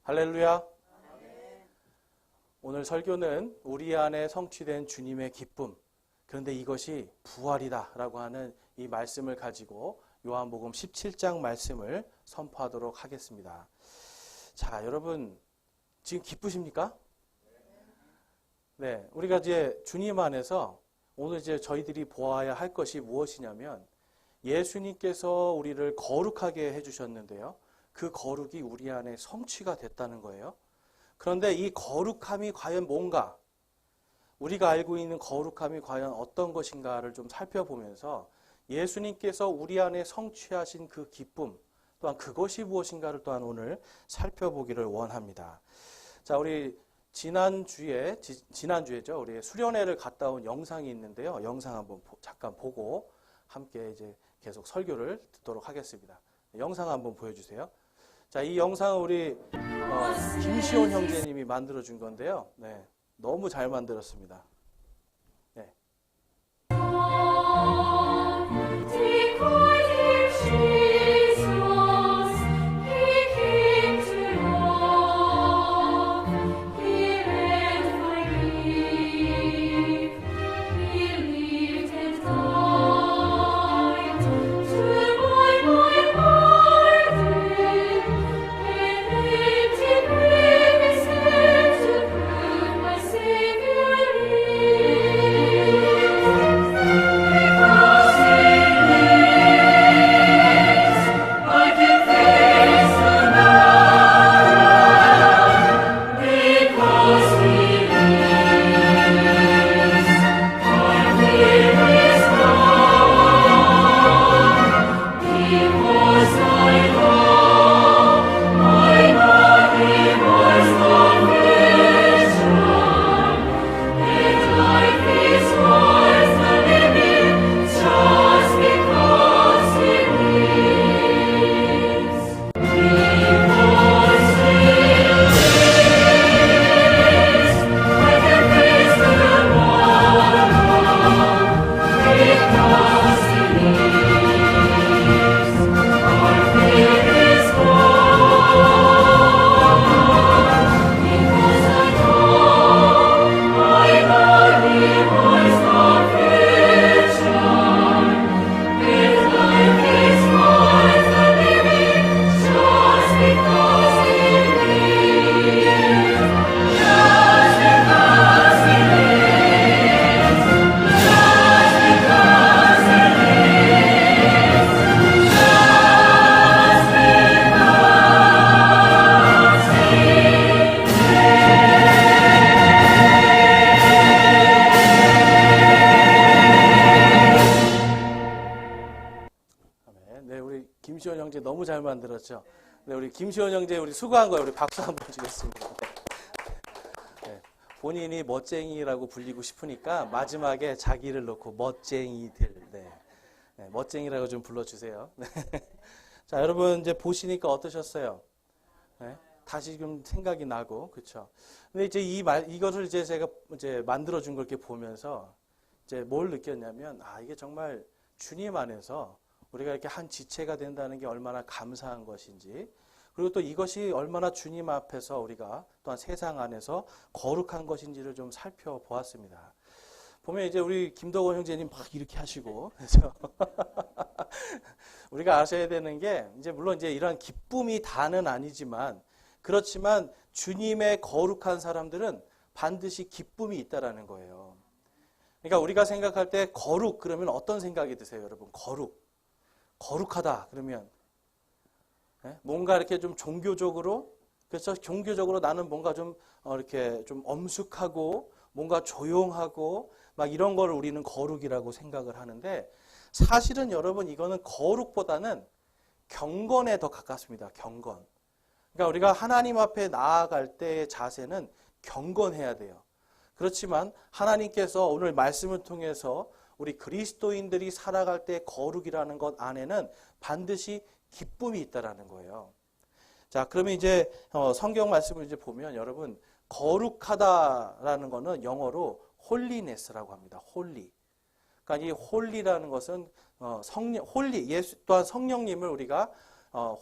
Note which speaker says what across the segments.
Speaker 1: 할렐루야. 오늘 설교는 우리 안에 성취된 주님의 기쁨, 그런데 이것이 부활이다 라고 하는 이 말씀을 가지고 요한복음 17장 말씀을 선포하도록 하겠습니다. 자, 여러분 지금 기쁘십니까? 네, 우리가 이제 주님 안에서 오늘 이제 저희들이 보아야 할 것이 무엇이냐면 예수님께서 우리를 거룩하게 해주셨는데요. 그 거룩이 우리 안에 성취가 됐다는 거예요. 그런데 이 거룩함이 과연 뭔가, 우리가 알고 있는 거룩함이 과연 어떤 것인가를 좀 살펴보면서 예수님께서 우리 안에 성취하신 그 기쁨, 또한 그것이 무엇인가를 또한 오늘 살펴보기를 원합니다. 자, 우리 지난주에죠. 우리 수련회를 갔다 온 영상이 있는데요. 영상 한번 잠깐 보고 함께 이제 계속 설교를 듣도록 하겠습니다. 영상 한번 보여주세요. 자, 이 영상은 우리 김시온 형제님이 만들어준 건데요. 네, 너무 잘 만들었습니다. 네. 김시원 형제 너무 잘 만들었죠. 네, 우리 김시원 형제 우리 수고한 거예요. 우리 박수 한번 주겠습니다. 네, 본인이 멋쟁이라고 불리고 싶으니까 마지막에 자기를 놓고 멋쟁이들, 네, 멋쟁이라고 좀 불러주세요. 네. 자, 여러분 이제 보시니까 어떠셨어요? 네, 다시 좀 생각이 나고, 그렇죠? 근데 이제 이거를 이제 제가 이제 만들어준 걸 이렇게 보면서 이제 뭘 느꼈냐면, 이게 정말 주님 안에서 우리가 이렇게 한 지체가 된다는 게 얼마나 감사한 것인지, 그리고 또 이것이 얼마나 주님 앞에서 우리가 또한 세상 안에서 거룩한 것인지를 좀 살펴보았습니다. 보면 이제 우리 김덕원 형제님 막 이렇게 하시고, 그래서 우리가 아셔야 되는 게 이제 물론 이제 이런 기쁨이 다는 아니지만 그렇지만 주님의 거룩한 사람들은 반드시 기쁨이 있다라는 거예요. 그러니까 우리가 생각할 때 거룩 그러면 어떤 생각이 드세요, 여러분? 거룩하다 그러면 뭔가 이렇게 좀 종교적으로, 그래서 종교적으로 나는 뭔가 좀 이렇게 좀 엄숙하고 뭔가 조용하고 막 이런 걸 우리는 거룩이라고 생각을 하는데, 사실은 여러분 이거는 거룩보다는 경건에 더 가깝습니다. 경건. 그러니까 우리가 하나님 앞에 나아갈 때의 자세는 경건해야 돼요. 그렇지만 하나님께서 오늘 말씀을 통해서 우리 그리스도인들이 살아갈 때 거룩이라는 것 안에는 반드시 기쁨이 있다라는 거예요. 자, 그러면 이제 성경 말씀을 이제 보면 여러분 거룩하다라는 거는 영어로 홀리네스라고 합니다. 홀리. 그러니까 이 홀리라는 것은 홀리 예수 또한 성령님을 우리가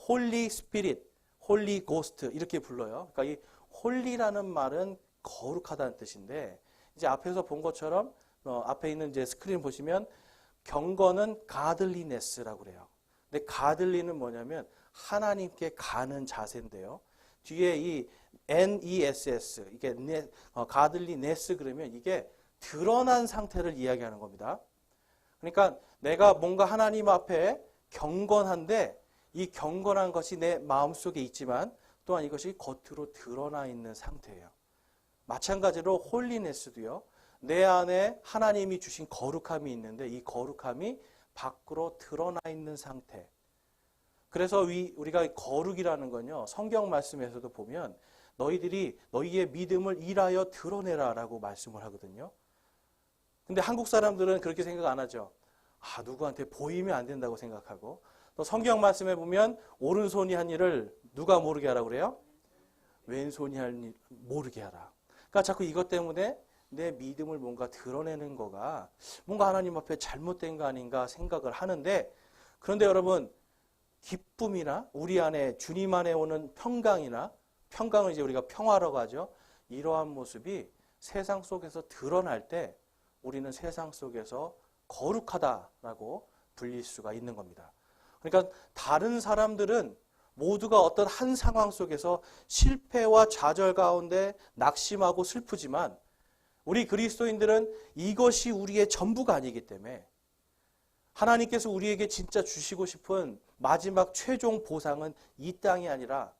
Speaker 1: 홀리 스피릿, 홀리 고스트 이렇게 불러요. 그러니까 이 홀리라는 말은 거룩하다는 뜻인데 이제 앞에서 본 것처럼 앞에 있는 이제 스크린 보시면 경건은 가들리네스라고 그래요. 근데 가들리는 뭐냐면 하나님께 가는 자세인데요. 뒤에 이 NESS 이게 가들리네스 그러면 이게 드러난 상태를 이야기하는 겁니다. 그러니까 내가 뭔가 하나님 앞에 경건한데 이 경건한 것이 내 마음속에 있지만 또한 이것이 겉으로 드러나 있는 상태예요. 마찬가지로 홀리네스도요. 내 안에 하나님이 주신 거룩함이 있는데 이 거룩함이 밖으로 드러나 있는 상태. 그래서 우리가 거룩이라는 건요. 성경 말씀에서도 보면 너희들이 너희의 믿음을 일하여 드러내라 라고 말씀을 하거든요. 근데 한국 사람들은 그렇게 생각 안 하죠. 누구한테 보이면 안 된다고 생각하고 또 성경 말씀에 보면 오른손이 한 일을 누가 모르게 하라고 그래요? 왼손이 할 일 모르게 하라. 그러니까 자꾸 이것 때문에 내 믿음을 뭔가 드러내는 거가 뭔가 하나님 앞에 잘못된 거 아닌가 생각을 하는데 그런데 여러분 기쁨이나 우리 안에 주님 안에 오는 평강을 이제 우리가 평화라고 하죠. 이러한 모습이 세상 속에서 드러날 때 우리는 세상 속에서 거룩하다라고 불릴 수가 있는 겁니다. 그러니까 다른 사람들은 모두가 어떤 한 상황 속에서 실패와 좌절 가운데 낙심하고 슬프지만 우리 그리스도인들은 이것이 우리의 전부가 아니기 때문에 하나님께서 우리에게 진짜 주시고 싶은 마지막 최종 보상은 이 땅이 아니라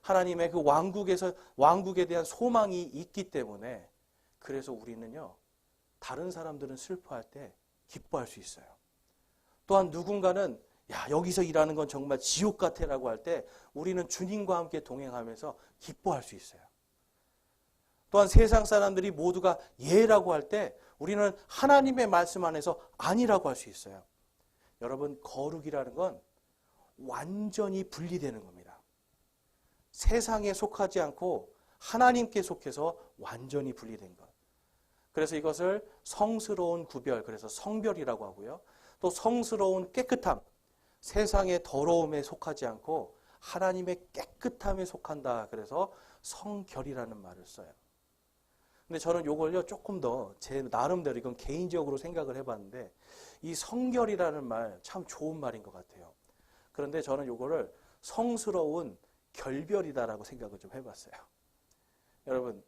Speaker 1: 하나님의 그 왕국에 대한 소망이 있기 때문에 그래서 우리는요, 다른 사람들은 슬퍼할 때 기뻐할 수 있어요. 또한 누군가는 여기서 일하는 건 정말 지옥 같아라고 할 때 우리는 주님과 함께 동행하면서 기뻐할 수 있어요. 또한 세상 사람들이 모두가 예라고 할 때 우리는 하나님의 말씀 안에서 아니라고 할 수 있어요. 여러분, 거룩이라는 건 완전히 분리되는 겁니다. 세상에 속하지 않고 하나님께 속해서 완전히 분리된 것. 그래서 이것을 성스러운 구별, 그래서 성별이라고 하고요. 또 성스러운 깨끗함, 세상의 더러움에 속하지 않고 하나님의 깨끗함에 속한다. 그래서 성결이라는 말을 써요. 근데 저는 이걸요 조금 더 제 나름대로 이건 개인적으로 생각을 해봤는데 이 성결이라는 말 참 좋은 말인 것 같아요. 그런데 저는 이거를 성스러운 결별이다라고 생각을 좀 해봤어요. 여러분,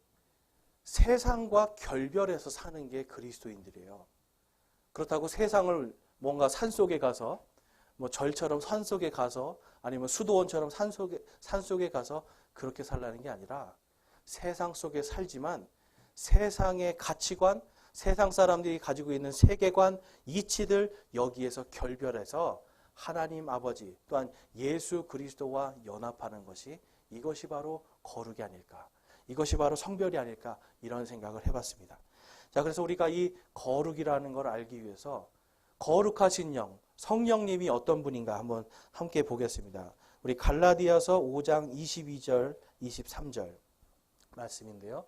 Speaker 1: 세상과 결별해서 사는 게 그리스도인들이에요. 그렇다고 세상을 뭔가 산속에 가서 뭐 절처럼 산속에 가서 아니면 수도원처럼 산속에 가서 그렇게 살라는 게 아니라 세상 속에 살지만 세상의 가치관, 세상 사람들이 가지고 있는 세계관, 이치들 여기에서 결별해서 하나님 아버지 또한 예수 그리스도와 연합하는 것이 이것이 바로 거룩이 아닐까. 이것이 바로 성별이 아닐까 이런 생각을 해봤습니다. 자, 그래서 우리가 이 거룩이라는 걸 알기 위해서 거룩하신 영, 성령님이 어떤 분인가 한번 함께 보겠습니다. 우리 갈라디아서 5장 22절, 23절 말씀인데요.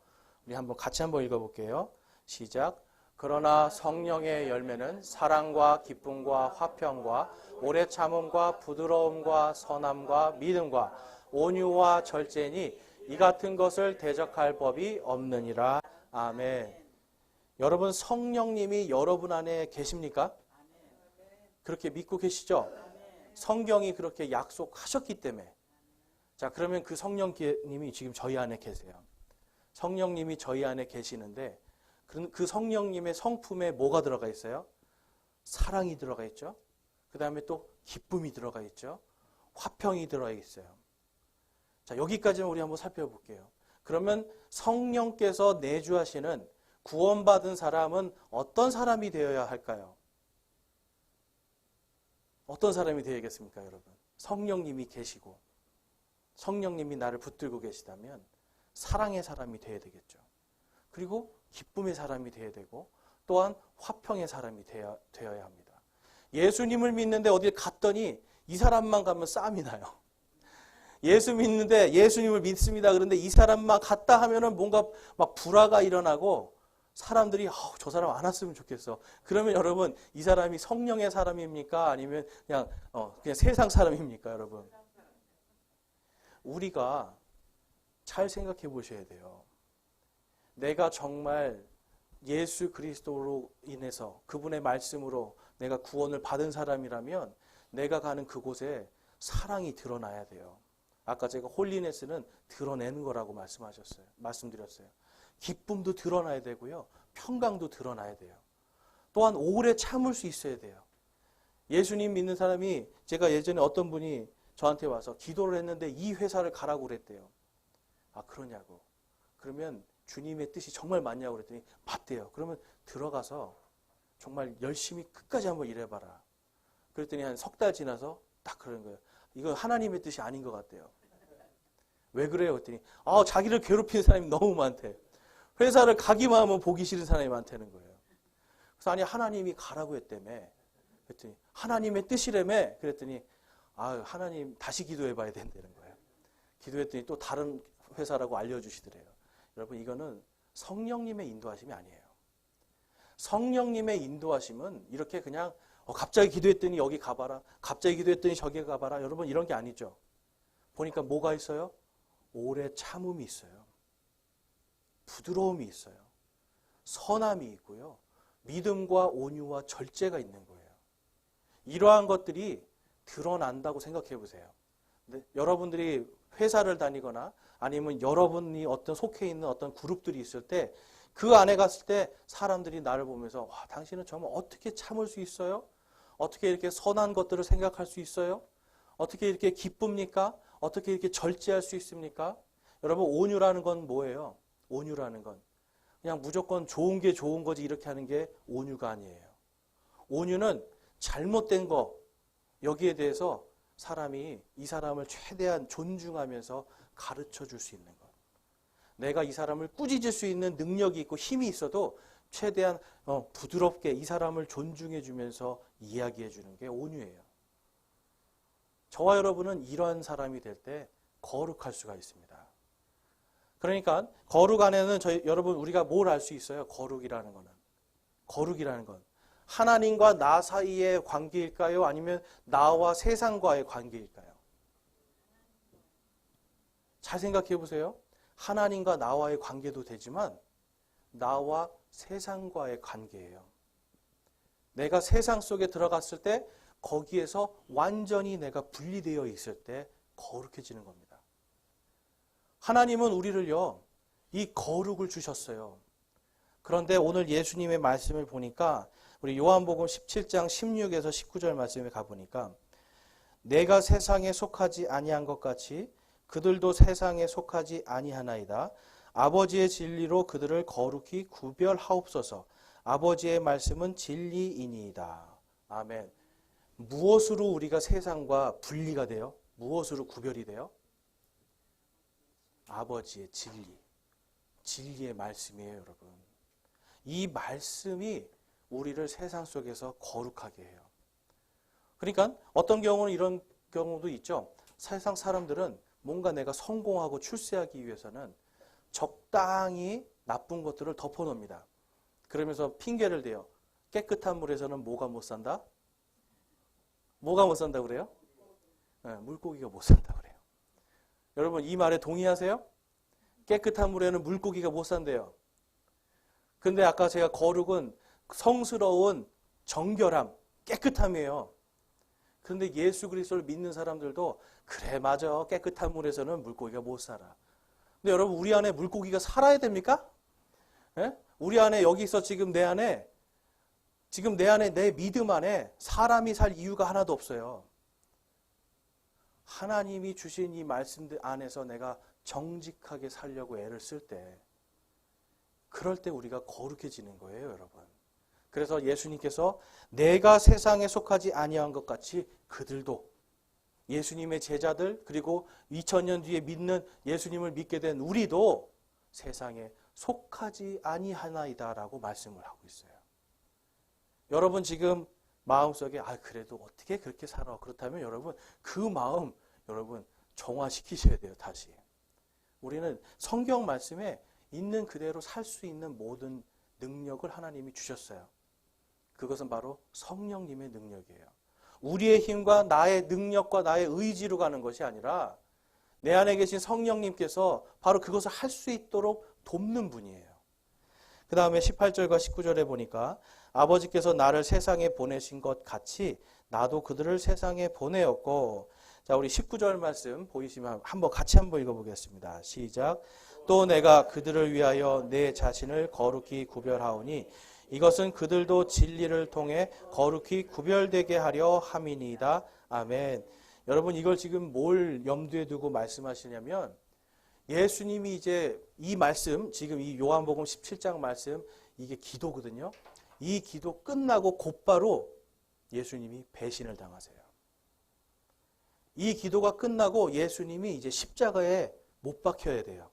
Speaker 1: 우리 같이 한번 읽어볼게요. 시작. 그러나 성령의 열매는 사랑과 기쁨과 화평과 오래 참음과 부드러움과 선함과 믿음과 온유와 절제니 이 같은 것을 대적할 법이 없느니라. 아멘. 여러분, 성령님이 여러분 안에 계십니까? 그렇게 믿고 계시죠? 성경이 그렇게 약속하셨기 때문에. 자, 그러면 그 성령님이 지금 저희 안에 계세요. 성령님이 저희 안에 계시는데 그 성령님의 성품에 뭐가 들어가 있어요? 사랑이 들어가 있죠. 그 다음에 또 기쁨이 들어가 있죠. 화평이 들어가 있어요. 자, 여기까지는 우리 한번 살펴볼게요. 그러면 성령께서 내주하시는 구원받은 사람은 어떤 사람이 되어야 할까요? 어떤 사람이 되어야겠습니까, 여러분? 성령님이 계시고 성령님이 나를 붙들고 계시다면 사랑의 사람이 되어야 되겠죠. 그리고 기쁨의 사람이 되어야 되고 또한 화평의 사람이 되어야 합니다. 예수님을 믿는데 어딜 갔더니 이 사람만 가면 싸움이 나요. 예수 믿는데 예수님을 믿습니다. 그런데 이 사람만 갔다 하면은 뭔가 막 불화가 일어나고 사람들이 저 사람 안 왔으면 좋겠어. 그러면 여러분, 이 사람이 성령의 사람입니까? 아니면 그냥 세상 사람입니까, 여러분? 우리가 잘 생각해 보셔야 돼요. 내가 정말 예수 그리스도로 인해서 그분의 말씀으로 내가 구원을 받은 사람이라면 내가 가는 그곳에 사랑이 드러나야 돼요. 아까 제가 홀리네스는 드러내는 거라고 말씀드렸어요. 기쁨도 드러나야 되고요. 평강도 드러나야 돼요. 또한 오래 참을 수 있어야 돼요. 예수님 믿는 사람이, 제가 예전에 어떤 분이 저한테 와서 기도를 했는데 이 회사를 가라고 그랬대요. 아, 그러냐고. 그러면 주님의 뜻이 정말 맞냐고 그랬더니 맞대요. 그러면 들어가서 정말 열심히 끝까지 한번 일해봐라. 그랬더니 한 석 달 지나서 딱 그러는 거예요. 이거 하나님의 뜻이 아닌 것 같대요. 왜 그래요? 그랬더니 자기를 괴롭히는 사람이 너무 많대. 회사를 가기만 하면 보기 싫은 사람이 많다는 거예요. 그래서 아니 하나님이 가라고 했다며. 그랬더니 하나님의 뜻이라며. 그랬더니 하나님 다시 기도해봐야 된다는 거예요. 기도했더니 또 다른 회사라고 알려주시더래요. 여러분 이거는 성령님의 인도하심이 아니에요. 성령님의 인도하심은 이렇게 그냥 갑자기 기도했더니 여기 가봐라. 갑자기 기도했더니 저기 가봐라. 여러분 이런 게 아니죠. 보니까 뭐가 있어요? 오래 참음이 있어요. 부드러움이 있어요. 선함이 있고요. 믿음과 온유와 절제가 있는 거예요. 이러한 것들이 드러난다고 생각해 보세요. 여러분들이 회사를 다니거나 아니면 여러분이 어떤 속해 있는 어떤 그룹들이 있을 때 그 안에 갔을 때 사람들이 나를 보면서 와, 당신은 정말 어떻게 참을 수 있어요? 어떻게 이렇게 선한 것들을 생각할 수 있어요? 어떻게 이렇게 기쁩니까? 어떻게 이렇게 절제할 수 있습니까? 여러분 온유라는 건 뭐예요? 온유라는 건 그냥 무조건 좋은 게 좋은 거지 이렇게 하는 게 온유가 아니에요. 온유는 잘못된 거 여기에 대해서 사람이 이 사람을 최대한 존중하면서 가르쳐 줄 수 있는 것. 내가 이 사람을 꾸짖을 수 있는 능력이 있고 힘이 있어도 최대한 부드럽게 이 사람을 존중해 주면서 이야기해 주는 게 온유예요. 저와 여러분은 이러한 사람이 될 때 거룩할 수가 있습니다. 그러니까 거룩 안에는 여러분 우리가 뭘 알 수 있어요? 거룩이라는 건 하나님과 나 사이의 관계일까요? 아니면 나와 세상과의 관계일까요? 잘 생각해 보세요. 하나님과 나와의 관계도 되지만 나와 세상과의 관계예요. 내가 세상 속에 들어갔을 때 거기에서 완전히 내가 분리되어 있을 때 거룩해지는 겁니다. 하나님은 우리를요, 이 거룩을 주셨어요. 그런데 오늘 예수님의 말씀을 보니까 우리 요한복음 17장 16에서 19절 말씀에 가보니까 내가 세상에 속하지 아니한 것 같이 그들도 세상에 속하지 아니하나이다. 아버지의 진리로 그들을 거룩히 구별하옵소서. 아버지의 말씀은 진리이니이다. 아멘. 무엇으로 우리가 세상과 분리가 돼요? 무엇으로 구별이 돼요? 아버지의 진리. 진리의 말씀이에요, 여러분. 이 말씀이 우리를 세상 속에서 거룩하게 해요. 그러니까 어떤 경우는 이런 경우도 있죠. 세상 사람들은 뭔가 내가 성공하고 출세하기 위해서는 적당히 나쁜 것들을 덮어놓습니다. 그러면서 핑계를 대요. 깨끗한 물에서는 뭐가 못 산다? 뭐가 못 산다 그래요? 네, 물고기가 못 산다 그래요. 여러분 이 말에 동의하세요? 깨끗한 물에는 물고기가 못 산대요. 근데 아까 제가 거룩은 성스러운 정결함, 깨끗함이에요. 그런데 예수 그리스도를 믿는 사람들도 그래 맞아 깨끗한 물에서는 물고기가 못 살아. 근데 여러분 우리 안에 물고기가 살아야 됩니까? 예? 우리 안에 여기서 지금 내 안에 내 믿음 안에 사람이 살 이유가 하나도 없어요. 하나님이 주신 이 말씀들 안에서 내가 정직하게 살려고 애를 쓸 때 그럴 때 우리가 거룩해지는 거예요, 여러분. 그래서 예수님께서 내가 세상에 속하지 아니한 것 같이 그들도 예수님의 제자들 그리고 2000년 뒤에 믿는 예수님을 믿게 된 우리도 세상에 속하지 아니하나이다라고 말씀을 하고 있어요. 여러분 지금 마음속에 그래도 어떻게 그렇게 살아? 그렇다면 여러분 그 마음 여러분 정화시키셔야 돼요. 다시. 우리는 성경 말씀에 있는 그대로 살 수 있는 모든 능력을 하나님이 주셨어요. 그것은 바로 성령님의 능력이에요. 우리의 힘과 나의 능력과 나의 의지로 가는 것이 아니라 내 안에 계신 성령님께서 바로 그것을 할 수 있도록 돕는 분이에요. 그 다음에 18절과 19절에 보니까 아버지께서 나를 세상에 보내신 것 같이 나도 그들을 세상에 보내었고, 자, 우리 19절 말씀 보이시면 같이 한번 읽어보겠습니다. 시작. 또 내가 그들을 위하여 내 자신을 거룩히 구별하오니 이것은 그들도 진리를 통해 거룩히 구별되게 하려 함이니이다. 아멘. 여러분, 이걸 지금 뭘 염두에 두고 말씀하시냐면, 예수님이 이제 이 말씀, 지금 이 요한복음 17장 말씀, 이게 기도거든요. 이 기도 끝나고 곧바로 예수님이 배신을 당하세요. 이 기도가 끝나고 예수님이 이제 십자가에 못 박혀야 돼요.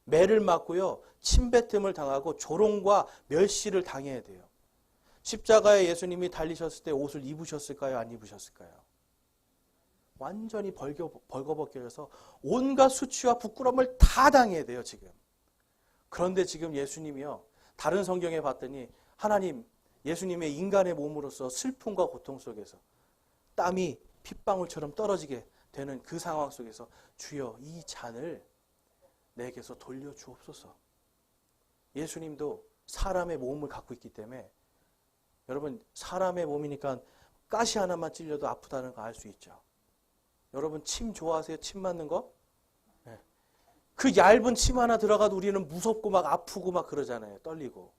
Speaker 1: 매를 맞고요, 침뱉음을 당하고 조롱과 멸시를 당해야 돼요. 십자가에 예수님이 달리셨을 때 옷을 입으셨을까요? 안 입으셨을까요? 완전히 벌거벗겨져서 온갖 수치와 부끄러움을 다 당해야 돼요, 지금. 그런데 지금 예수님이요, 다른 성경에 봤더니 하나님, 예수님의 인간의 몸으로서 슬픔과 고통 속에서 땀이 핏방울처럼 떨어지게 되는 그 상황 속에서 주여 이 잔을 내게서 돌려주옵소서. 예수님도 사람의 몸을 갖고 있기 때문에, 여러분, 사람의 몸이니까 가시 하나만 찔려도 아프다는 거 알 수 있죠. 여러분, 침 좋아하세요? 침 맞는 거? 네. 그 얇은 침 하나 들어가도 우리는 무섭고 막 아프고 막 그러잖아요. 떨리고.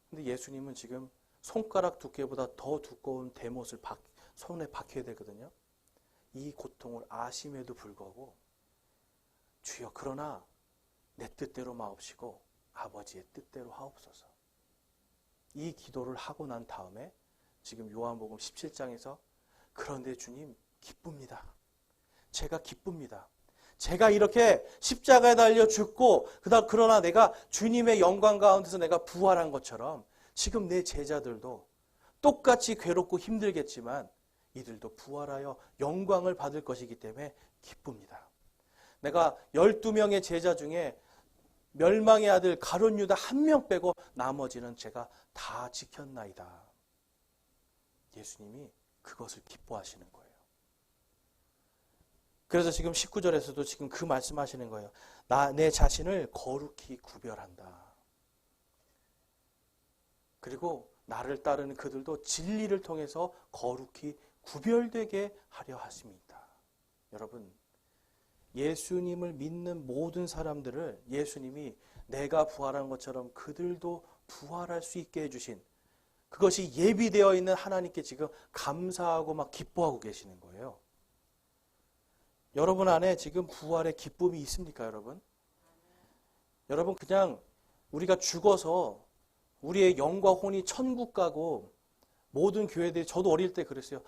Speaker 1: 근데 예수님은 지금 손가락 두께보다 더 두꺼운 대못을 손에 박혀야 되거든요. 이 고통을 아심에도 불구하고 주여, 그러나 내 뜻대로 마옵시고 아버지의 뜻대로 하옵소서. 이 기도를 하고 난 다음에 지금 요한복음 17장에서 그런데 주님 기쁩니다. 제가 기쁩니다. 제가 이렇게 십자가에 달려 죽고 그러나 내가 주님의 영광 가운데서 내가 부활한 것처럼 지금 내 제자들도 똑같이 괴롭고 힘들겠지만 이들도 부활하여 영광을 받을 것이기 때문에 기쁩니다. 내가 12명의 제자 중에 멸망의 아들 가룟 유다 한 명 빼고 나머지는 제가 다 지켰나이다. 예수님이 그것을 기뻐하시는 거예요. 그래서 지금 19절에서도 지금 그 말씀하시는 거예요. 내 자신을 거룩히 구별한다. 그리고 나를 따르는 그들도 진리를 통해서 거룩히 구별되게 하려 하십니다. 여러분, 예수님을 믿는 모든 사람들을 예수님이 내가 부활한 것처럼 그들도 부활할 수 있게 해주신, 그것이 예비되어 있는 하나님께 지금 감사하고 막 기뻐하고 계시는 거예요. 여러분 안에 지금 부활의 기쁨이 있습니까, 여러분? 여러분, 그냥 우리가 죽어서 우리의 영과 혼이 천국 가고, 모든 교회들이, 저도 어릴 때 그랬어요.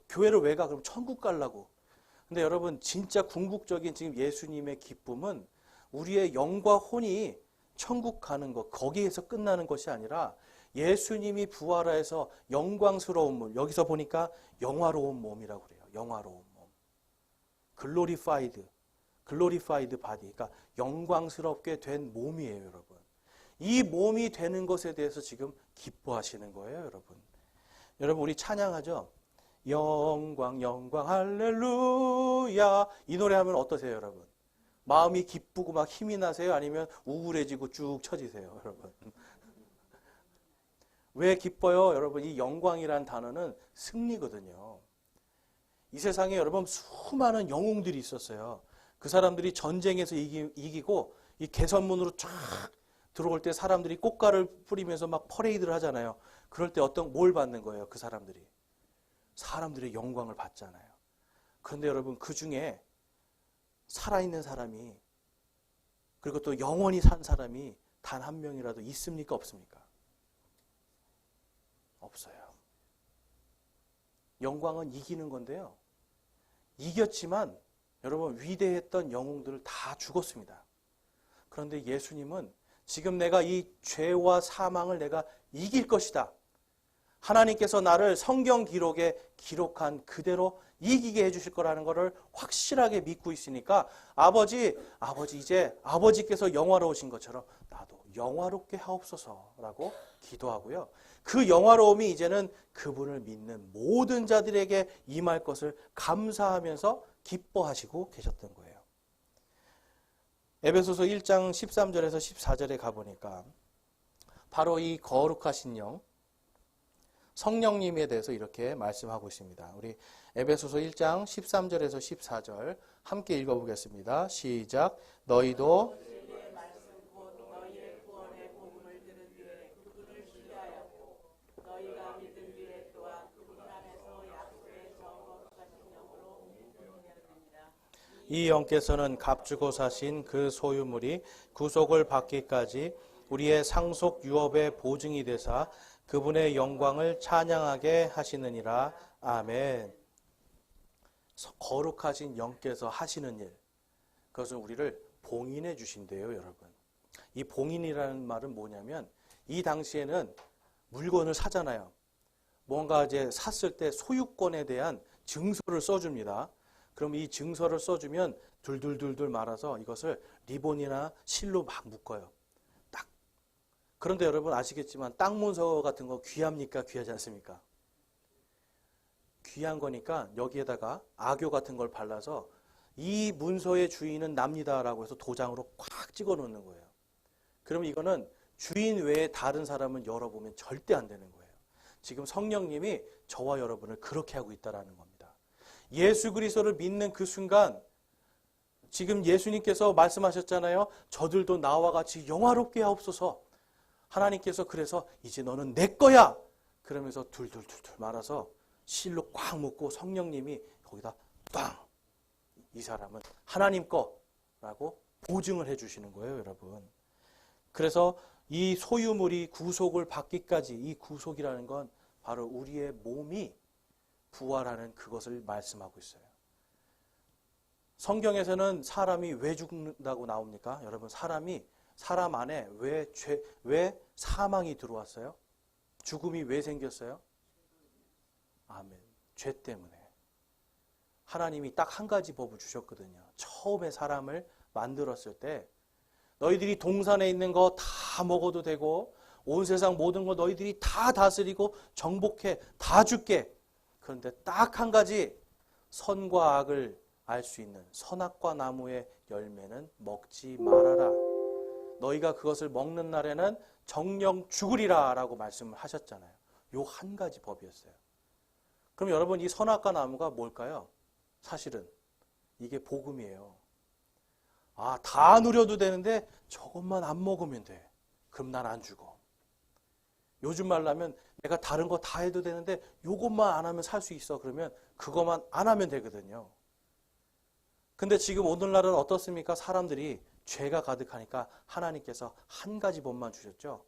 Speaker 1: 교회를 왜 가? 그럼 천국 가려고. 근데 여러분, 진짜 궁극적인 지금 예수님의 기쁨은 우리의 영과 혼이 천국 가는 것, 거기에서 끝나는 것이 아니라 예수님이 부활해서 영광스러운 몸, 여기서 보니까 영화로운 몸이라고 그래요. 영화로운 몸. 글로리파이드 바디, 그러니까 영광스럽게 된 몸이에요, 여러분. 이 몸이 되는 것에 대해서 지금 기뻐하시는 거예요, 여러분. 여러분, 우리 찬양하죠? 영광, 영광, 할렐루야. 이 노래 하면 어떠세요, 여러분? 마음이 기쁘고 막 힘이 나세요? 아니면 우울해지고 쭉 처지세요, 여러분? 왜 기뻐요? 여러분, 이 영광이란 단어는 승리거든요. 이 세상에 여러분 수많은 영웅들이 있었어요. 그 사람들이 전쟁에서 이기고 이 개선문으로 쫙 들어올 때 사람들이 꽃가를 뿌리면서 막 퍼레이드를 하잖아요. 그럴 때 뭘 받는 거예요? 그 사람들이. 사람들의 영광을 받잖아요. 그런데 여러분, 그 중에 살아있는 사람이, 그리고 또 영원히 산 사람이 단 한 명이라도 있습니까? 없습니까? 없어요. 영광은 이기는 건데요. 이겼지만 여러분, 위대했던 영웅들을 다 죽었습니다. 그런데 예수님은 지금 내가 이 죄와 사망을 내가 이길 것이다. 하나님께서 나를 성경 기록에 기록한 그대로 이기게 해주실 거라는 것을 확실하게 믿고 있으니까 아버지 이제 아버지께서 영화로우신 것처럼 나도 영화롭게 하옵소서라고 기도하고요. 그 영화로움이 이제는 그분을 믿는 모든 자들에게 임할 것을 감사하면서 기뻐하시고 계셨던 거예요. 에베소서 1장 13절에서 14절에 가보니까 바로 이 거룩하신 영, 성령님에 대해서 이렇게 말씀하고 있습니다. 우리 에베소서 1장 13절에서 14절 함께 읽어보겠습니다. 시작. 너희도 이 영께서는 값주고 사신 그 소유물이 구속을 받기까지 우리의 상속 유업의 보증이 되사 그분의 영광을 찬양하게 하시느니라. 아멘. 거룩하신 영께서 하시는 일, 그것은 우리를 봉인해 주신대요, 여러분. 이 봉인이라는 말은 뭐냐면 이 당시에는 물건을 사잖아요. 뭔가 이제 샀을 때 소유권에 대한 증서를 써줍니다. 그럼 이 증서를 써주면 둘둘둘둘 말아서 이것을 리본이나 실로 막 묶어요. 딱. 그런데 여러분 아시겠지만 땅 문서 같은 거 귀합니까? 귀하지 않습니까? 귀한 거니까 여기에다가 악교 같은 걸 발라서 이 문서의 주인은 납니다라고 해서 도장으로 꽉 찍어 놓는 거예요. 그럼 이거는 주인 외에 다른 사람은 열어보면 절대 안 되는 거예요. 지금 성령님이 저와 여러분을 그렇게 하고 있다는 겁니다. 예수 그리스도를 믿는 그 순간 지금 예수님께서 말씀하셨잖아요. 저들도 나와 같이 영화롭게 하옵소서. 하나님께서 그래서 이제 너는 내 거야. 그러면서 둘둘둘둘 말아서 실로 꽉 묶고 성령님이 거기다 빵! 이 사람은 하나님 거라고 보증을 해주시는 거예요, 여러분. 그래서 이 소유물이 구속을 받기까지 이 구속이라는 건 바로 우리의 몸이 부활하는 그것을 말씀하고 있어요. 성경에서는 사람이 왜 죽는다고 나옵니까? 여러분, 사람 안에 왜 사망이 들어왔어요? 죽음이 왜 생겼어요? 아멘. 죄 때문에. 하나님이 딱 한 가지 법을 주셨거든요. 처음에 사람을 만들었을 때 너희들이 동산에 있는 거 다 먹어도 되고 온 세상 모든 거 너희들이 다 다스리고 정복해 다 줄게. 그런데 딱 한 가지 선과 악을 알 수 있는 선악과 나무의 열매는 먹지 말아라. 너희가 그것을 먹는 날에는 정령 죽으리라 라고 말씀을 하셨잖아요. 요 한 가지 법이었어요. 그럼 여러분 이 선악과 나무가 뭘까요? 사실은 이게 복음이에요. 아, 다 누려도 되는데 저것만 안 먹으면 돼. 그럼 난 안 죽어. 요즘 말로 하면 내가 다른 거 다 해도 되는데 요것만 안 하면 살 수 있어. 그러면 그것만 안 하면 되거든요. 근데 지금 오늘날은 어떻습니까? 사람들이 죄가 가득하니까 하나님께서 한 가지 법만 주셨죠.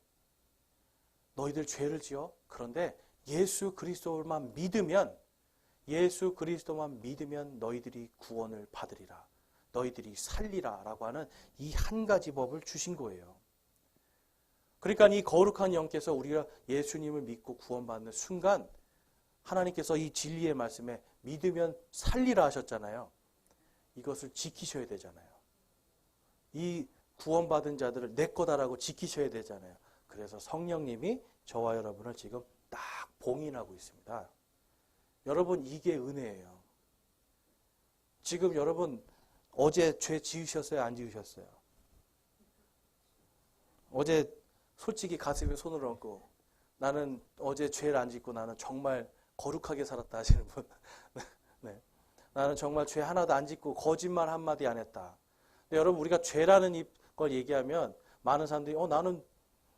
Speaker 1: 너희들 죄를 지어. 그런데 예수 그리스도만 믿으면 너희들이 구원을 받으리라. 너희들이 살리라 라고 하는 이 한 가지 법을 주신 거예요. 그러니까 이 거룩한 영께서 우리가 예수님을 믿고 구원받는 순간 하나님께서 이 진리의 말씀에 믿으면 살리라 하셨잖아요. 이것을 지키셔야 되잖아요. 이 구원받은 자들을 내 거다라고 지키셔야 되잖아요. 그래서 성령님이 저와 여러분을 지금 딱 봉인하고 있습니다. 여러분 이게 은혜예요. 지금 여러분 어제 죄 지으셨어요? 안 지으셨어요? 어제 솔직히 가슴에 손을 얹고 나는 어제 죄를 안 짓고 나는 정말 거룩하게 살았다 하시는 분. 네. 나는 정말 죄 하나도 안 짓고 거짓말 한마디 안 했다. 근데 여러분 우리가 죄라는 걸 얘기하면 많은 사람들이 나는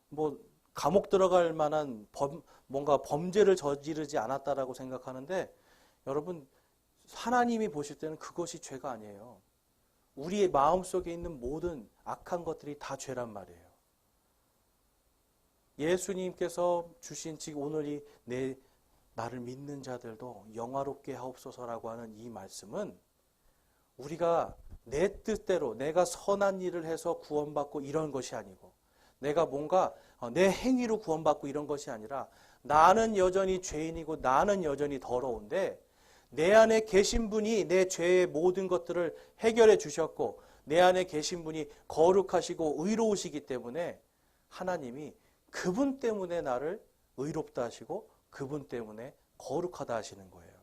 Speaker 1: 뭐 감옥 들어갈 만한 뭔가 범죄를 저지르지 않았다라고 생각하는데 여러분 하나님이 보실 때는 그것이 죄가 아니에요. 우리의 마음속에 있는 모든 악한 것들이 다 죄란 말이에요. 예수님께서 주신 지금 오늘 나를 믿는 자들도 영화롭게 하옵소서라고 하는 이 말씀은 우리가 내 뜻대로 내가 선한 일을 해서 구원받고 이런 것이 아니고 내가 뭔가 내 행위로 구원받고 이런 것이 아니라 나는 여전히 죄인이고 나는 여전히 더러운데 내 안에 계신 분이 내 죄의 모든 것들을 해결해 주셨고 내 안에 계신 분이 거룩하시고 의로우시기 때문에 하나님이 그분 때문에 나를 의롭다 하시고 그분 때문에 거룩하다 하시는 거예요.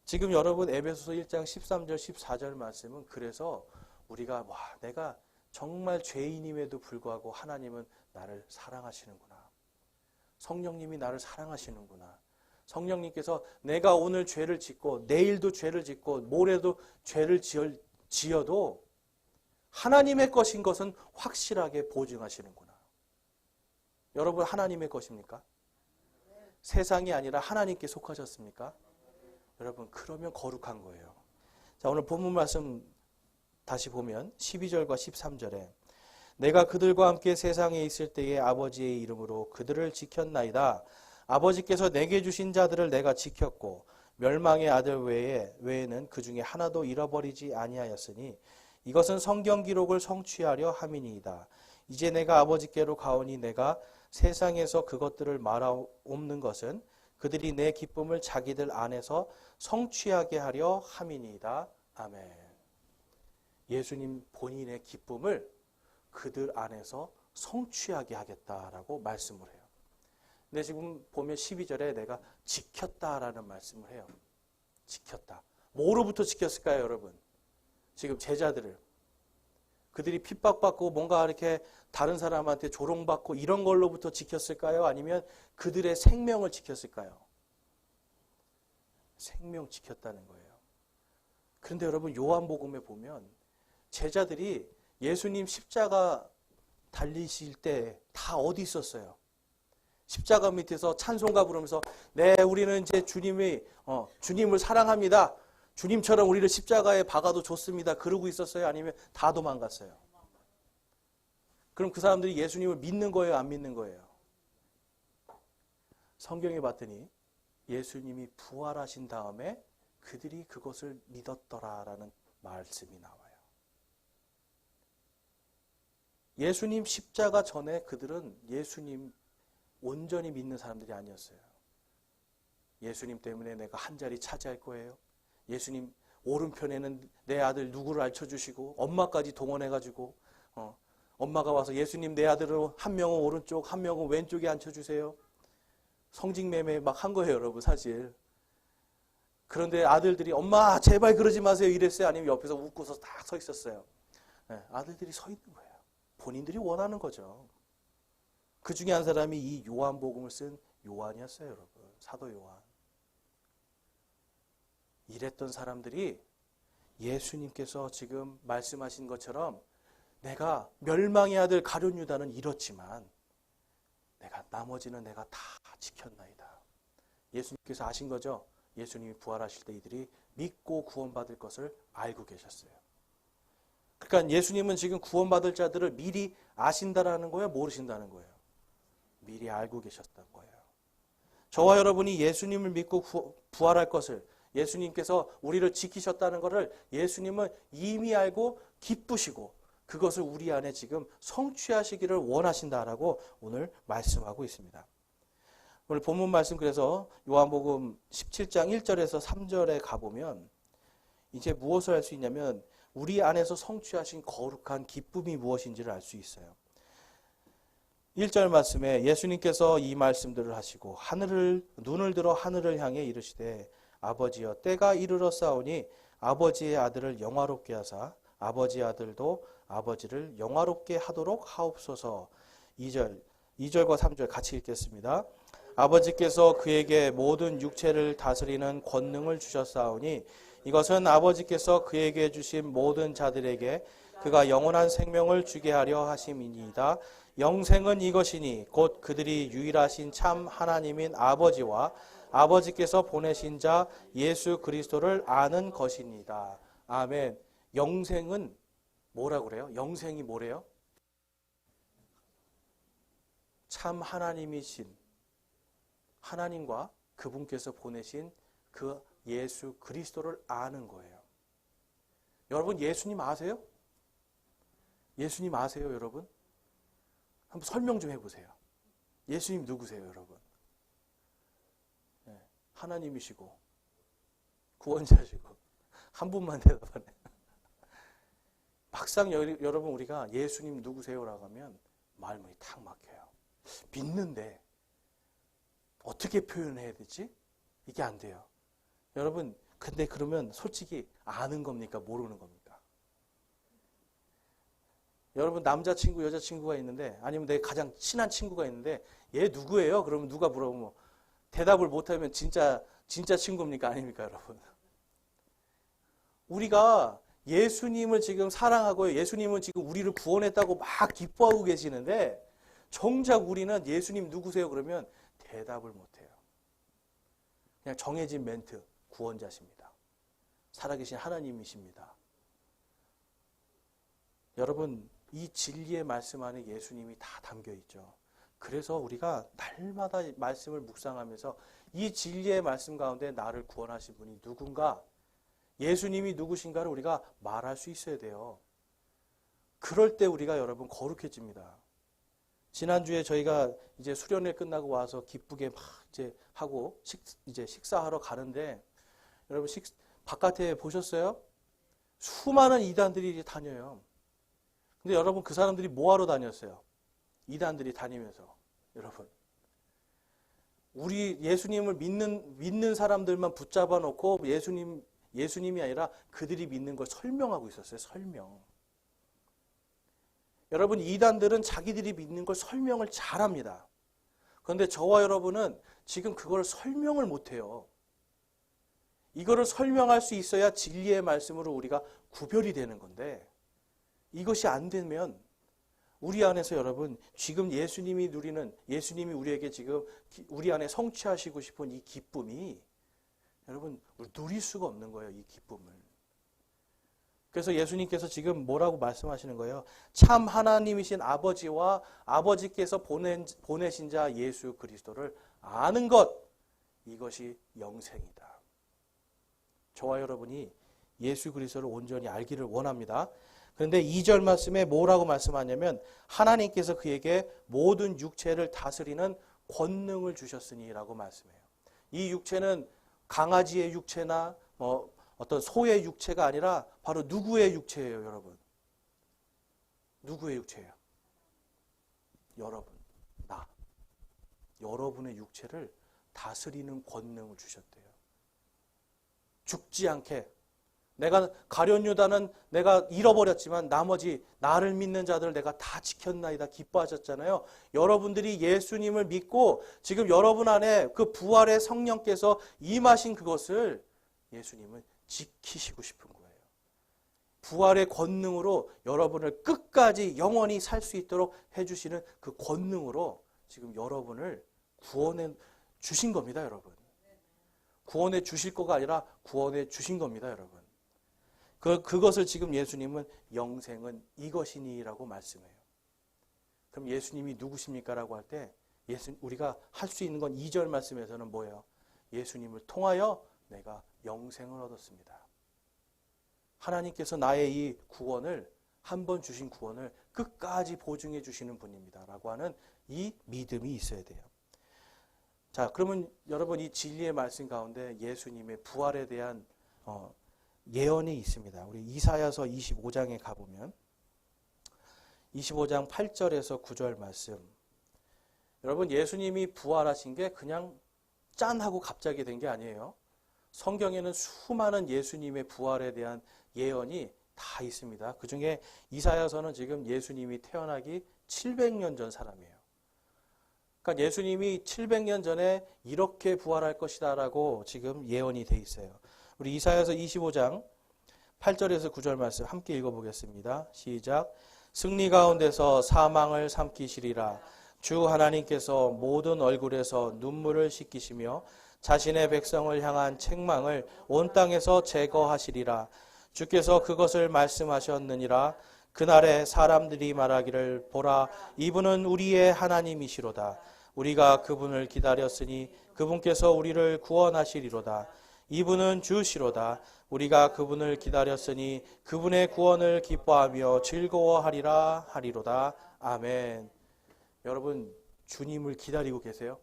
Speaker 1: 지금 여러분 에베소서 1장 13절 14절 말씀은 그래서 우리가 내가 정말 죄인임에도 불구하고 하나님은 나를 사랑하시는구나. 성령님이 나를 사랑하시는구나. 성령님께서 내가 오늘 죄를 짓고 내일도 죄를 짓고 모레도 죄를 지어도 하나님의 것인 것은 확실하게 보증하시는구나. 여러분 하나님의 것입니까? 세상이 아니라 하나님께 속하셨습니까? 여러분 그러면 거룩한 거예요. 자, 오늘 본문 말씀 다시 보면 12절과 13절에 내가 그들과 함께 세상에 있을 때에 아버지의 이름으로 그들을 지켰나이다. 아버지께서 내게 주신 자들을 내가 지켰고 멸망의 아들 외에는 그 중에 하나도 잃어버리지 아니하였으니 이것은 성경 기록을 성취하려 함이니이다. 이제 내가 아버지께로 가오니 내가 세상에서 그것들을 말하옵는 것은 그들이 내 기쁨을 자기들 안에서 성취하게 하려 함이니이다. 아멘. 예수님 본인의 기쁨을 그들 안에서 성취하게 하겠다라고 말씀을 해요. 근데 지금 보면 12절에 내가 지켰다라는 말씀을 해요. 지켰다. 뭐로부터 지켰을까요, 여러분? 지금 제자들을. 그들이 핍박받고 뭔가 이렇게 다른 사람한테 조롱받고 이런 걸로부터 지켰을까요? 아니면 그들의 생명을 지켰을까요? 생명 지켰다는 거예요. 그런데 여러분 요한복음에 보면 제자들이 예수님 십자가 달리실 때 다 어디 있었어요? 십자가 밑에서 찬송가 부르면서 네, 우리는 이제 주님을 사랑합니다. 주님처럼 우리를 십자가에 박아도 좋습니다. 그러고 있었어요? 아니면 다 도망갔어요? 그럼 그 사람들이 예수님을 믿는 거예요? 안 믿는 거예요? 성경에 봤더니 예수님이 부활하신 다음에 그들이 그것을 믿었더라라는 말씀이 나와요. 예수님 십자가 전에 그들은 예수님 온전히 믿는 사람들이 아니었어요. 예수님 때문에 내가 한 자리 차지할 거예요. 예수님 오른편에는 내 아들 누구를 앉혀주시고 엄마까지 동원해가지고 엄마가 와서 예수님 내 아들을 한 명은 오른쪽 한 명은 왼쪽에 앉혀주세요. 성직매매 막 한 거예요, 여러분, 사실. 그런데 아들들이 엄마 제발 그러지 마세요 이랬어요? 아니면 옆에서 웃고서 딱 서 있었어요? 네, 아들들이 서 있는 거예요. 본인들이 원하는 거죠. 그 중에 한 사람이 이 요한복음을 쓴 요한이었어요, 여러분. 사도 요한. 이랬던 사람들이 예수님께서 지금 말씀하신 것처럼 내가 멸망의 아들 가룟 유다는 이렇지만 나머지는 내가 다 지켰나이다. 예수님께서 아신 거죠? 예수님이 부활하실 때 이들이 믿고 구원받을 것을 알고 계셨어요. 그러니까 예수님은 지금 구원받을 자들을 미리 아신다라는 거예요? 모르신다는 거예요? 미리 알고 계셨던 거예요. 저와 여러분이 예수님을 믿고 부활할 것을 예수님께서 우리를 지키셨다는 것을 예수님은 이미 알고 기쁘시고 그것을 우리 안에 지금 성취하시기를 원하신다라고 오늘 말씀하고 있습니다. 오늘 본문 말씀 그래서 요한복음 17장 1절에서 3절에 가보면 이제 무엇을 할 수 있냐면 우리 안에서 성취하신 거룩한 기쁨이 무엇인지를 알 수 있어요. 1절 말씀에 예수님께서 이 말씀들을 하시고 눈을 들어 하늘을 향해 이르시되 아버지여 때가 이르러 싸우니 아버지의 아들을 영화롭게 하사 아버지의 아들도 아버지를 영화롭게 하도록 하옵소서. 2절과 3절 같이 읽겠습니다. 아버지께서 그에게 모든 육체를 다스리는 권능을 주셨사오니 이것은 아버지께서 그에게 주신 모든 자들에게 그가 영원한 생명을 주게 하려 하심이니이다. 영생은 이것이니 곧 그들이 유일하신 참 하나님인 아버지와 아버지께서 보내신 자 예수 그리스도를 아는 것이니이다. 아멘. 영생은 뭐라고 그래요? 영생이 뭐래요? 참 하나님이신 하나님과 그분께서 보내신 그 예수 그리스도를 아는 거예요. 여러분 예수님 아세요? 예수님 아세요, 여러분? 한번 설명 좀 해보세요. 예수님 누구세요, 여러분? 네, 하나님이시고 구원자시고 한 분만 대답하네. 막상 여러분 우리가 예수님 누구세요라고 하면 말문이 탁 막혀요. 믿는데 어떻게 표현해야 되지? 이게 안 돼요. 여러분 근데 그러면 솔직히 아는 겁니까? 모르는 겁니까? 여러분 남자친구, 여자친구가 있는데 아니면 내 가장 친한 친구가 있는데 얘 누구예요? 그러면 누가 물어보면 대답을 못하면 진짜 친구입니까? 아닙니까, 여러분? 우리가 예수님을 지금 사랑하고 예수님은 지금 우리를 구원했다고 막 기뻐하고 계시는데 정작 우리는 예수님 누구세요? 그러면 대답을 못해요. 그냥 정해진 멘트, 구원자십니다. 살아계신 하나님이십니다. 여러분, 이 진리의 말씀 안에 예수님이 다 담겨 있죠. 그래서 우리가 날마다 말씀을 묵상하면서 이 진리의 말씀 가운데 나를 구원하신 분이 누군가, 예수님이 누구신가를 우리가 말할 수 있어야 돼요. 그럴 때 우리가 여러분 거룩해집니다. 지난주에 저희가 이제 수련회 끝나고 와서 기쁘게 막 이제 하고 이제 식사하러 가는데 여러분 바깥에 보셨어요? 수많은 이단들이 다녀요. 근데 여러분 그 사람들이 뭐하러 다녔어요? 이단들이 다니면서. 여러분 우리 예수님을 믿는 사람들만 붙잡아 놓고 예수님이 아니라 그들이 믿는 걸 설명하고 있었어요. 설명. 여러분 이단들은 자기들이 믿는 걸 설명을 잘합니다. 그런데 저와 여러분은 지금 그걸 설명을 못해요. 이거를 설명할 수 있어야 진리의 말씀으로 우리가 구별이 되는 건데 이것이 안 되면 우리 안에서 여러분 지금 예수님이 우리에게 지금 우리 안에 성취하시고 싶은 이 기쁨이 여러분 누릴 수가 없는 거예요. 이 기쁨을. 그래서 예수님께서 지금 뭐라고 말씀하시는 거예요? 참 하나님이신 아버지와 아버지께서 보내신 자 예수 그리스도를 아는 것, 이것이 영생이다. 저와 여러분이 예수 그리스도를 온전히 알기를 원합니다. 그런데 2절 말씀에 뭐라고 말씀하냐면 하나님께서 그에게 모든 육체를 다스리는 권능을 주셨으니라고 말씀해요. 이 육체는 강아지의 육체나 어떤 소의 육체가 아니라 바로 누구의 육체예요, 여러분? 누구의 육체예요? 여러분, 나. 여러분의 육체를 다스리는 권능을 주셨대요. 죽지 않게. 내가 가룟 유다는 내가 잃어버렸지만 나머지 나를 믿는 자들을 내가 다 지켰나이다 기뻐하셨잖아요. 여러분들이 예수님을 믿고 지금 여러분 안에 그 부활의 성령께서 임하신 그것을 예수님은 지키시고 싶은 거예요. 부활의 권능으로 여러분을 끝까지 영원히 살 수 있도록 해주시는 그 권능으로 지금 여러분을 구원해 주신 겁니다, 여러분. 구원해 주실 거가 아니라 구원해 주신 겁니다, 여러분. 그것을 지금 예수님은 영생은 이것이니라고 말씀해요. 그럼 예수님이 누구십니까? 라고 할 때 우리가 할 수 있는 건 2절 말씀에서는 뭐예요? 예수님을 통하여 내가 영생을 얻었습니다. 하나님께서 나의 이 구원을 한 번 주신 구원을 끝까지 보증해 주시는 분입니다. 라고 하는 이 믿음이 있어야 돼요. 자, 그러면 여러분 이 진리의 말씀 가운데 예수님의 부활에 대한 예언이 있습니다. 우리 이사야서 25장에 가보면 25장 8절에서 9절 말씀. 여러분 예수님이 부활하신 게 그냥 짠 하고 갑자기 된 게 아니에요. 성경에는 수많은 예수님의 부활에 대한 예언이 다 있습니다. 그중에 이사야서는 지금 예수님이 태어나기 700년 전 사람이에요. 그러니까 예수님이 700년 전에 이렇게 부활할 것이다라고 지금 예언이 돼 있어요. 우리 이사야서 25장 8절에서 9절 말씀 함께 읽어보겠습니다. 시작. 승리 가운데서 사망을 삼키시리라. 주 하나님께서 모든 얼굴에서 눈물을 씻기시며 자신의 백성을 향한 책망을 온 땅에서 제거하시리라. 주께서 그것을 말씀하셨느니라. 그날에 사람들이 말하기를 보라 이분은 우리의 하나님이시로다. 우리가 그분을 기다렸으니 그분께서 우리를 구원하시리로다. 이분은 주시로다. 우리가 그분을 기다렸으니 그분의 구원을 기뻐하며 즐거워하리라 하리로다. 아멘. 여러분 주님을 기다리고 계세요?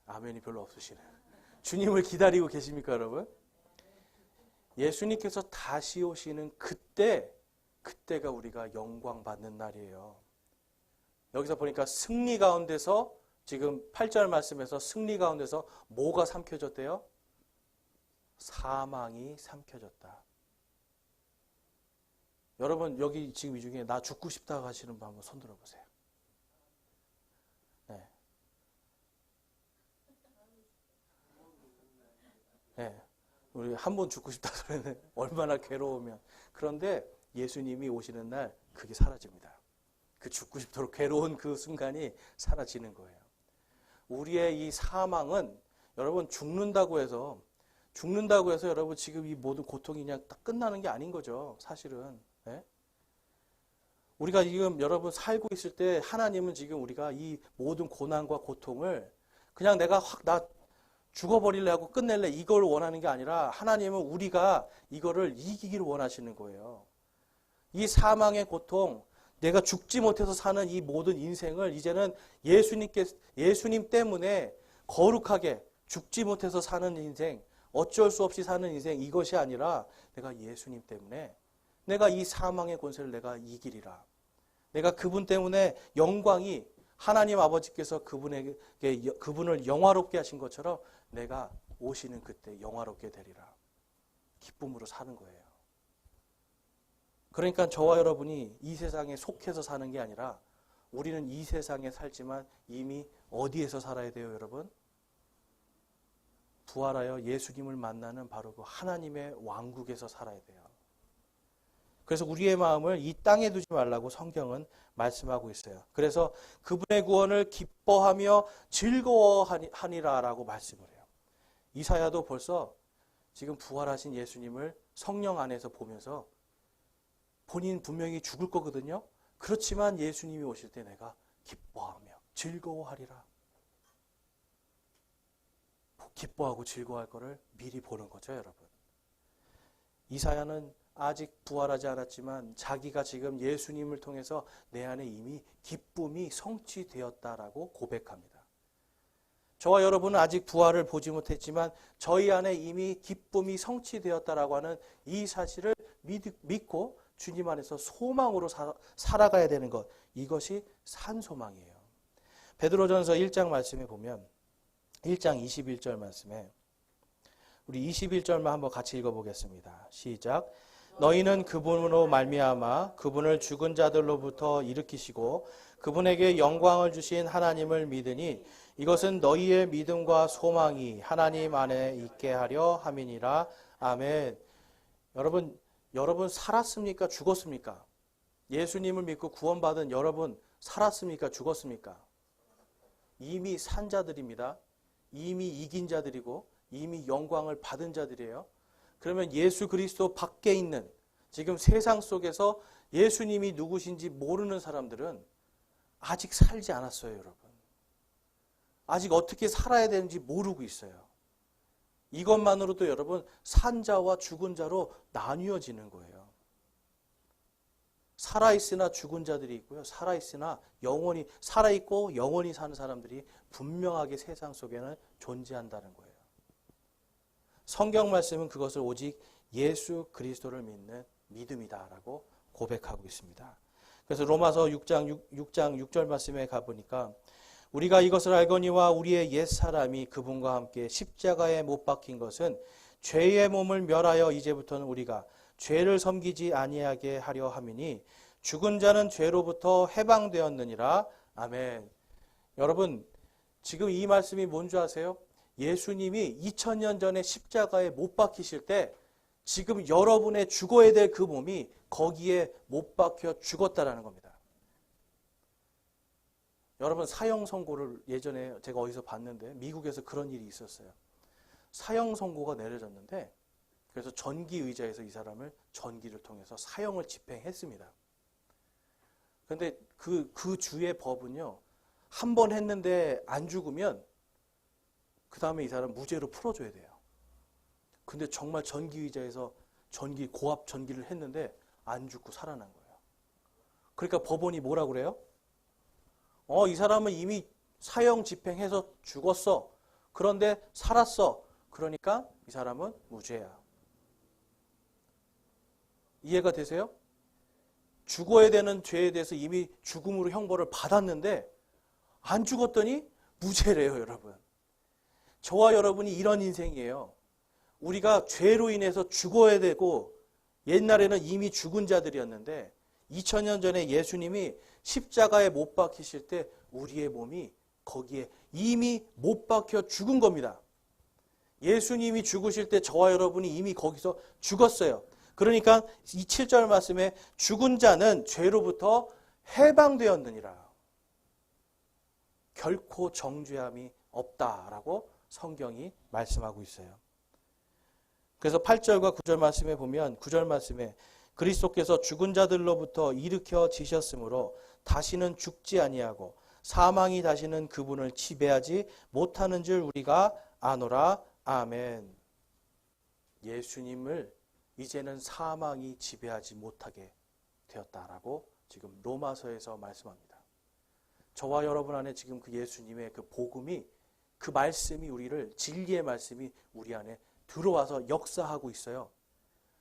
Speaker 1: 아멘이 별로 없으시네. 주님을 기다리고 계십니까, 여러분? 예수님께서 다시 오시는 그때가 우리가 영광 받는 날이에요. 여기서 보니까 승리 가운데서 지금 8절 말씀에서 승리 가운데서 뭐가 삼켜졌대요? 사망이 삼켜졌다. 여러분 여기 지금 이 중에 나 죽고 싶다 하시는 분 한번 손 들어보세요. 네. 네. 우리 한 번 죽고 싶다 그러면 얼마나 괴로우면. 그런데 예수님이 오시는 날 그게 사라집니다. 그 죽고 싶도록 괴로운 그 순간이 사라지는 거예요. 우리의 이 사망은 여러분 죽는다고 해서 여러분 지금 이 모든 고통이 그냥 딱 끝나는 게 아닌 거죠. 사실은. 네? 우리가 지금 여러분 살고 있을 때 하나님은 지금 우리가 이 모든 고난과 고통을 그냥 내가 확 나 죽어버릴래 하고 끝낼래 이걸 원하는 게 아니라 하나님은 우리가 이거를 이기기를 원하시는 거예요. 이 사망의 고통, 내가 죽지 못해서 사는 이 모든 인생을 이제는 예수님 때문에 거룩하게 죽지 못해서 사는 인생, 어쩔 수 없이 사는 인생, 이것이 아니라 내가 예수님 때문에 내가 이 사망의 권세를 내가 이기리라. 내가 그분 때문에 영광이 하나님 아버지께서 그분을 영화롭게 하신 것처럼 내가 오시는 그때 영화롭게 되리라. 기쁨으로 사는 거예요. 그러니까 저와 여러분이 이 세상에 속해서 사는 게 아니라 우리는 이 세상에 살지만 이미 어디에서 살아야 돼요, 여러분? 부활하여 예수님을 만나는 바로 그 하나님의 왕국에서 살아야 돼요. 그래서 우리의 마음을 이 땅에 두지 말라고 성경은 말씀하고 있어요. 그래서 그분의 구원을 기뻐하며 즐거워하니라라고 말씀을 해요. 이사야도 벌써 지금 부활하신 예수님을 성령 안에서 보면서 본인 분명히 죽을 거거든요. 그렇지만 예수님이 오실 때 내가 기뻐하며 즐거워하리라. 기뻐하고 즐거워할 거를 미리 보는 거죠, 여러분. 이사야는 아직 부활하지 않았지만 자기가 지금 예수님을 통해서 내 안에 이미 기쁨이 성취되었다라고 고백합니다. 저와 여러분은 아직 부활을 보지 못했지만 저희 안에 이미 기쁨이 성취되었다라고 하는 이 사실을 믿고 주님 안에서 소망으로 살아가야 되는 것, 이것이 산소망이에요. 베드로전서 1장 말씀에 보면 1장 21절 말씀에 우리 21절만 한번 같이 읽어보겠습니다. 시작. 너희는 그분으로 말미암아 그분을 죽은 자들로부터 일으키시고 그분에게 영광을 주신 하나님을 믿으니 이것은 너희의 믿음과 소망이 하나님 안에 있게 하려 함이니라. 아멘. 여러분 살았습니까? 죽었습니까? 예수님을 믿고 구원받은 여러분 살았습니까? 죽었습니까? 이미 산 자들입니다. 이미 이긴 자들이고 이미 영광을 받은 자들이에요. 그러면 예수 그리스도 밖에 있는 지금 세상 속에서 예수님이 누구신지 모르는 사람들은 아직 살지 않았어요, 여러분. 아직 어떻게 살아야 되는지 모르고 있어요. 이것만으로도 여러분 산 자와 죽은 자로 나뉘어지는 거예요. 살아있으나 죽은 자들이 있고요. 살아있고 영원히 사는 사람들이 분명하게 세상 속에는 존재한다는 거예요. 성경 말씀은 그것을 오직 예수 그리스도를 믿는 믿음이다라고 고백하고 있습니다. 그래서 로마서 6장 6절 말씀에 가보니까 우리가 이것을 알거니와 우리의 옛사람이 그분과 함께 십자가에 못 박힌 것은 죄의 몸을 멸하여 이제부터는 우리가 죄를 섬기지 아니하게 하려 함이니 죽은 자는 죄로부터 해방되었느니라. 아멘. 여러분 지금 이 말씀이 뭔지 아세요? 예수님이 2000년 전에 십자가에 못 박히실 때 지금 여러분의 죽어야 될 그 몸이 거기에 못 박혀 죽었다라는 겁니다. 여러분 사형 선고를 예전에 제가 어디서 봤는데 미국에서 그런 일이 있었어요. 사형 선고가 내려졌는데 그래서 전기 의자에서 이 사람을 전기를 통해서 사형을 집행했습니다. 그런데 그 주의 법은요. 한 번 했는데 안 죽으면 그 다음에 이 사람 무죄로 풀어줘야 돼요. 근데 정말 전기 의자에서 고압 전기를 했는데 안 죽고 살아난 거예요. 그러니까 법원이 뭐라고 그래요? 이 사람은 이미 사형 집행해서 죽었어. 그런데 살았어. 그러니까 이 사람은 무죄야. 이해가 되세요? 죽어야 되는 죄에 대해서 이미 죽음으로 형벌을 받았는데 안 죽었더니 무죄래요, 여러분. 저와 여러분이 이런 인생이에요. 우리가 죄로 인해서 죽어야 되고 옛날에는 이미 죽은 자들이었는데 2000년 전에 예수님이 십자가에 못 박히실 때 우리의 몸이 거기에 이미 못 박혀 죽은 겁니다. 예수님이 죽으실 때 저와 여러분이 이미 거기서 죽었어요. 그러니까 이 7절 말씀에 죽은 자는 죄로부터 해방되었느니라. 결코 정죄함이 없다라고 성경이 말씀하고 있어요. 그래서 8절과 9절 말씀에 보면 9절 말씀에 그리스도께서 죽은 자들로부터 일으켜지셨으므로 다시는 죽지 아니하고 사망이 다시는 그분을 지배하지 못하는 줄 우리가 아노라. 아멘. 예수님을 이제는 사망이 지배하지 못하게 되었다라고 지금 로마서에서 말씀합니다. 저와 여러분 안에 지금 그 예수님의 그 복음이, 그 말씀이, 우리를, 진리의 말씀이 우리 안에 들어와서 역사하고 있어요.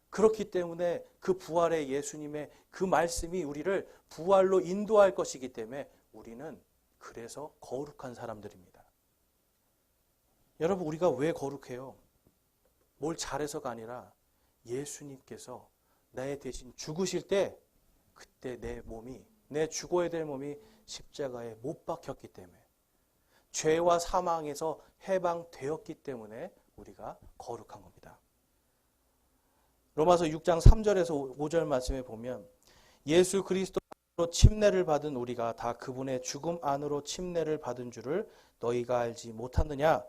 Speaker 1: 그렇기 때문에 그 부활의 예수님의 그 말씀이 우리를 부활로 인도할 것이기 때문에 우리는 그래서 거룩한 사람들입니다. 여러분, 우리가 왜 거룩해요? 뭘 잘해서가 아니라 예수님께서 내 대신 죽으실 때 그때 내 몸이, 내 죽어야 될 몸이 십자가에 못 박혔기 때문에, 죄와 사망에서 해방되었기 때문에 우리가 거룩한 겁니다. 로마서 6장 3절에서 5절 말씀에 보면 예수 그리스도로 침례를 받은 우리가 다 그분의 죽음 안으로 침례를 받은 줄을 너희가 알지 못하느냐?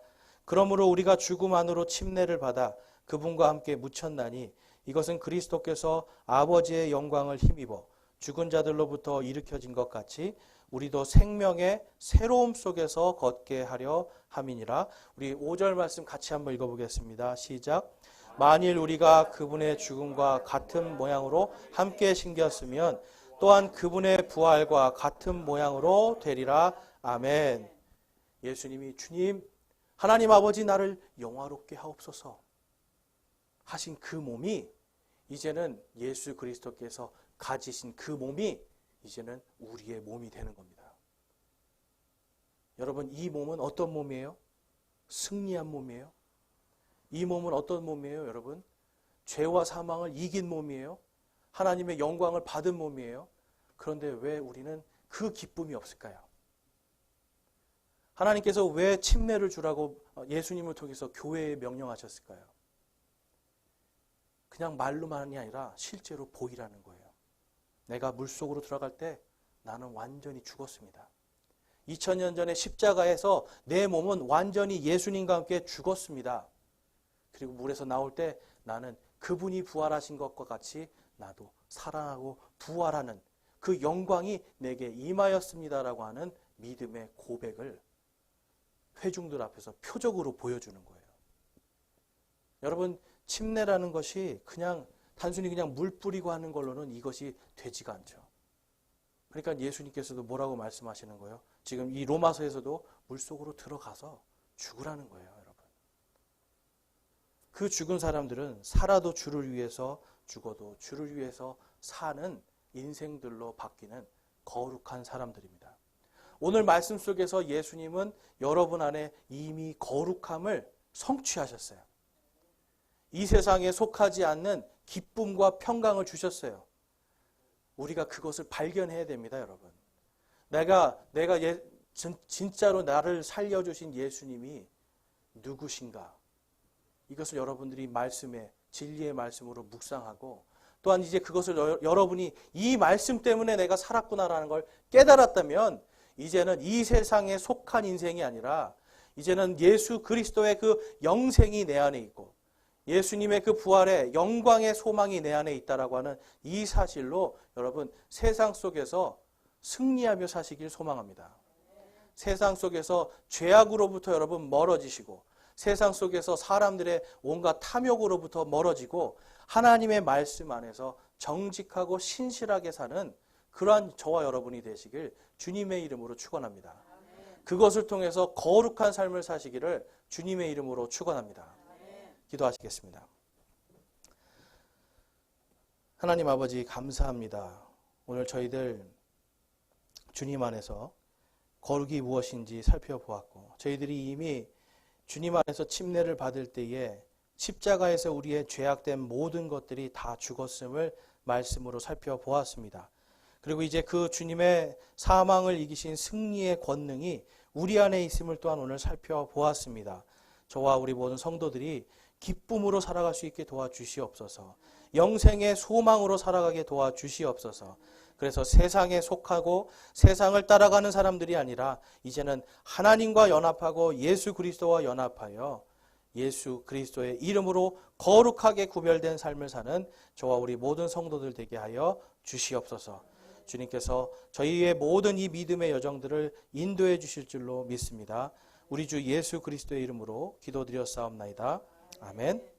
Speaker 1: 그러므로 우리가 죽음 안으로 침례를 받아 그분과 함께 묻혔나니 이것은 그리스도께서 아버지의 영광을 힘입어 죽은 자들로부터 일으켜진 것 같이 우리도 생명의 새로움 속에서 걷게 하려 함이니라. 우리 5절 말씀 같이 한번 읽어보겠습니다. 시작. 만일 우리가 그분의 죽음과 같은 모양으로 함께 심겼으면 또한 그분의 부활과 같은 모양으로 되리라. 아멘. 예수님이 주님, 하나님 아버지 나를 영화롭게 하옵소서 하신 그 몸이 이제는 예수 그리스도께서 가지신 그 몸이 이제는 우리의 몸이 되는 겁니다. 여러분, 이 몸은 어떤 몸이에요? 승리한 몸이에요. 이 몸은 어떤 몸이에요, 여러분? 죄와 사망을 이긴 몸이에요. 하나님의 영광을 받은 몸이에요. 그런데 왜 우리는 그 기쁨이 없을까요? 하나님께서 왜 침례를 주라고 예수님을 통해서 교회에 명령하셨을까요? 그냥 말로만이 아니라 실제로 보이라는 거예요. 내가 물속으로 들어갈 때 나는 완전히 죽었습니다. 2000년 전에 십자가에서 내 몸은 완전히 예수님과 함께 죽었습니다. 그리고 물에서 나올 때 나는 그분이 부활하신 것과 같이 나도 살아나고 부활하는 그 영광이 내게 임하였습니다라고 하는 믿음의 고백을 회중들 앞에서 표적으로 보여주는 거예요. 여러분, 침례라는 것이 그냥 단순히 그냥 물 뿌리고 하는 걸로는 이것이 되지가 않죠. 그러니까 예수님께서도 뭐라고 말씀하시는 거예요? 지금 이 로마서에서도 물속으로 들어가서 죽으라는 거예요, 여러분. 그 죽은 사람들은 살아도 주를 위해서, 죽어도 주를 위해서 사는 인생들로 바뀌는 거룩한 사람들입니다. 오늘 말씀 속에서 예수님은 여러분 안에 이미 거룩함을 성취하셨어요. 이 세상에 속하지 않는 기쁨과 평강을 주셨어요. 우리가 그것을 발견해야 됩니다, 여러분. 내가 진짜로 나를 살려주신 예수님이 누구신가? 이것을 여러분들이 말씀에, 진리의 말씀으로 묵상하고, 또한 이제 그것을 여러분이 이 말씀 때문에 내가 살았구나라는 걸 깨달았다면 이제는 이 세상에 속한 인생이 아니라 이제는 예수 그리스도의 그 영생이 내 안에 있고 예수님의 그 부활의 영광의 소망이 내 안에 있다라고 하는 이 사실로 여러분 세상 속에서 승리하며 사시길 소망합니다. 세상 속에서 죄악으로부터 여러분 멀어지시고 세상 속에서 사람들의 온갖 탐욕으로부터 멀어지고 하나님의 말씀 안에서 정직하고 신실하게 사는 그러한 저와 여러분이 되시길 주님의 이름으로 축원합니다. 그것을 통해서 거룩한 삶을 사시기를 주님의 이름으로 축원합니다. 기도하시겠습니다. 하나님 아버지 감사합니다. 오늘 저희들 주님 안에서 거룩이 무엇인지 살펴보았고 저희들이 이미 주님 안에서 침례를 받을 때에 십자가에서 우리의 죄악된 모든 것들이 다 죽었음을 말씀으로 살펴보았습니다. 그리고 이제 그 주님의 사망을 이기신 승리의 권능이 우리 안에 있음을 또한 오늘 살펴보았습니다. 저와 우리 모든 성도들이 기쁨으로 살아갈 수 있게 도와주시옵소서. 영생의 소망으로 살아가게 도와주시옵소서. 그래서 세상에 속하고 세상을 따라가는 사람들이 아니라 이제는 하나님과 연합하고 예수 그리스도와 연합하여 예수 그리스도의 이름으로 거룩하게 구별된 삶을 사는 저와 우리 모든 성도들 되게 하여 주시옵소서. 주님께서 저희의 모든 이 믿음의 여정들을 인도해 주실 줄로 믿습니다. 우리 주 예수 그리스도의 이름으로 기도드렸사옵나이다. 아멘.